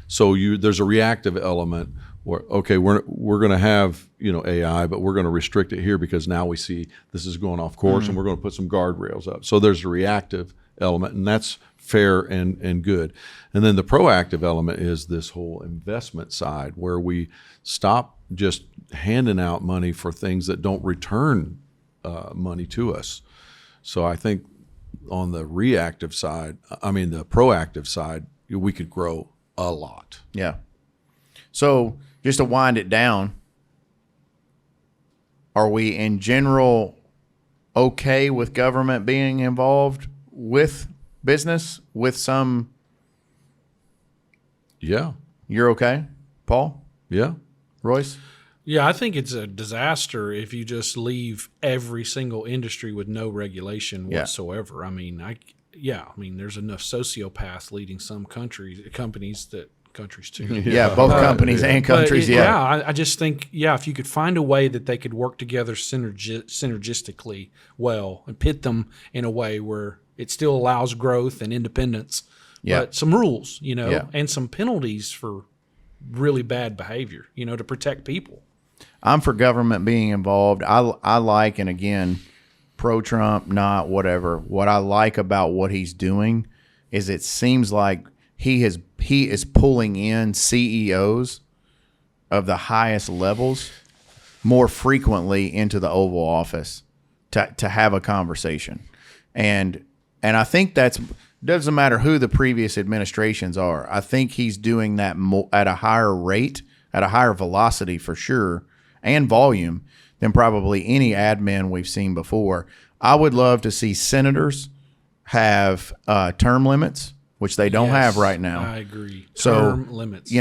So there's a reactive element where, okay, we're going to have, AI, but we're going to restrict it here because now we see this is going off course and we're going to put some guardrails up. So there's a reactive element, and that's fair and good. And then the proactive element is this whole investment side, where we stop just handing out money for things that don't return money to us. So I think on the proactive side, we could grow a lot. Yeah. So just to wind it down, are we in general okay with government being involved with business with some? Yeah. You're okay, Paul? Yeah. Royce? Yeah, I think it's a disaster if you just leave every single industry with no regulation whatsoever. I mean, there's enough sociopaths leading some companies too. Yeah, both companies and countries. I just think, if you could find a way that they could work together synergistically well and pit them in a way where it still allows growth and independence, but some rules, and some penalties for really bad behavior, to protect people. I'm for government being involved. I like, and again, pro-Trump, not whatever. What I like about what he's doing is it seems like he is pulling in CEOs of the highest levels more frequently into the Oval Office to have a conversation. And I think doesn't matter who the previous administrations are. I think he's doing that at a higher rate, at a higher velocity for sure, and volume than probably any admin we've seen before. I would love to see senators have term limits, which they don't have right now. I agree. Term limits.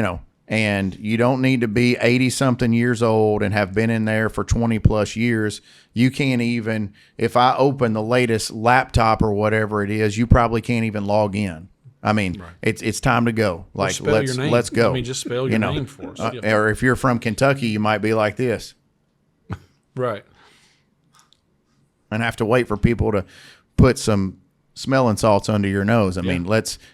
And you don't need to be 80-something years old and have been in there for 20-plus years. You can't even, if I open the latest laptop or whatever it is, you probably can't even log in. I mean, it's time to go. Like, let's go. I mean, just spell your name for us. Or if you're from Kentucky, you might be like this. Right. and have to wait for people to put some smelling salts under your nose. I mean,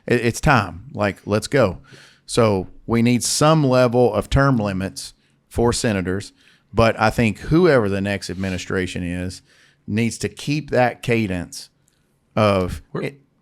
it's time. Like, let's go. So we need some level of term limits for senators, but I think whoever the next administration is needs to keep that cadence of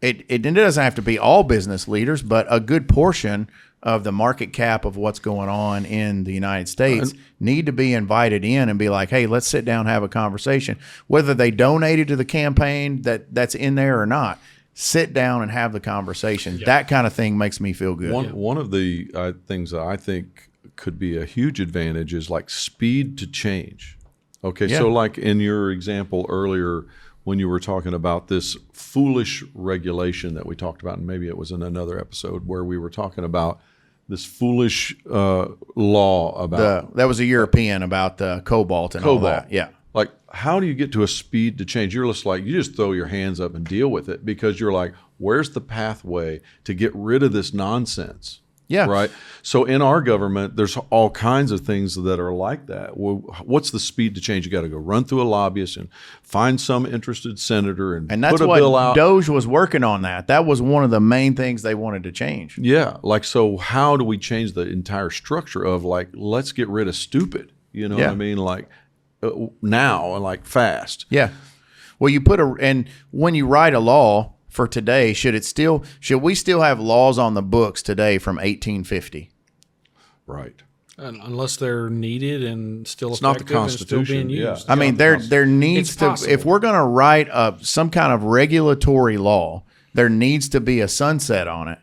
it doesn't have to be all business leaders, but a good portion of the market cap of what's going on in the United States need to be invited in and be like, hey, let's sit down and have a conversation. Whether they donated to the campaign that's in there or not, sit down and have the conversation. Yeah. That kind of thing makes me feel good. One of the things that I think could be a huge advantage is like speed to change. Okay, so like in your example earlier, when you were talking about this foolish regulation that we talked about, and maybe it was in another episode where we were talking about this foolish law about that was a European about the cobalt and all that. Yeah. Like, how do you get to a speed to change? You're just like, you just throw your hands up and deal with it, because you're like, where's the pathway to get rid of this nonsense? Yeah. Right. So in our government, there's all kinds of things that are like that. Well, what's the speed to change? You got to go run through a lobbyist and find some interested senator and that's put a what bill out. Doge was working on that. That was one of the main things they wanted to change. Yeah. Like, so how do we change the entire structure of like, let's get rid of stupid, you know what I mean? Like now and like fast. Yeah. Well, and when you write a law for today, should we still have laws on the books today from 1850? Right. Unless they're needed and still it's not the effective and still Constitution. being used. I mean, there needs to, if we're going to write some kind of regulatory law, there needs to be a sunset on it.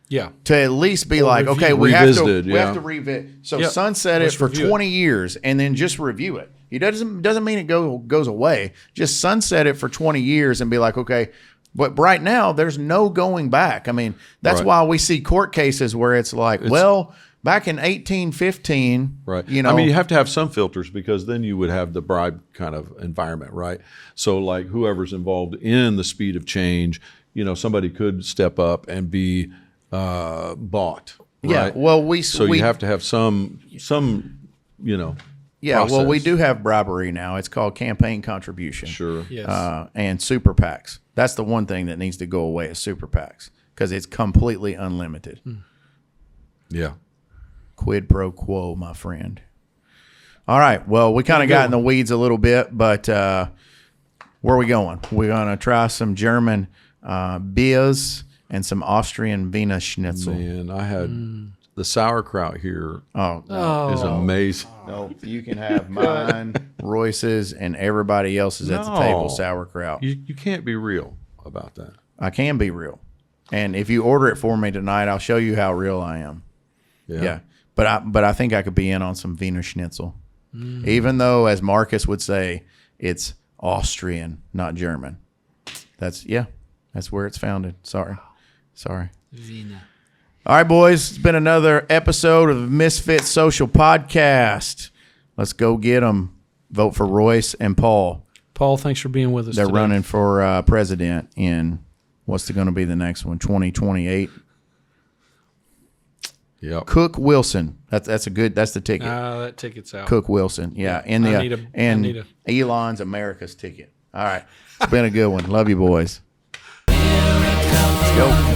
Yeah. To at least be like, okay, we have to revisit. So sunset it for 20 years and then just review it. It doesn't mean it goes away. Just sunset it for 20 years and be like, okay, but right now there's no going back. I mean, that's why we see court cases where it's like, back in 1815, right. You know, I mean, you have to have some filters, because then you would have the bribe kind of environment, right? So like whoever's involved in the speed of change, you know, somebody could step up and be bought. Right? Yeah. Well, you have to have some, you know. Yeah. process. Well, we do have bribery now. It's called campaign contribution. Sure. Yes. And super PACs. That's the one thing that needs to go away is super PACs, because it's completely unlimited. Yeah. Quid pro quo, my friend. All right. Well, we kind of got in the weeds a little bit, but where are we going? We're going to try some German beers and some Austrian Wiener Schnitzel. Man, I had the sauerkraut here is amazing. No, you can have mine, Royce's, and everybody else's at the table sauerkraut. You can't be real about that. I can be real. And if you order it for me tonight, I'll show you how real I am. Yeah. But I think I could be in on some Wiener Schnitzel. Even though, as Marcus would say, it's Austrian, not German. That's where it's founded. Sorry. Wiener. All right, boys. It's been another episode of Misfit Social Podcast. Let's go get them. Vote for Royce and Paul. Paul, thanks for being with us. They're today. running for president in what's going to be the next one, 2028. Yeah. Cook Wilson. That's the ticket. That ticket's out. Cook Wilson. Yeah. And Elon's America's ticket. All right. It's been a good one. Love you, boys. Let's go.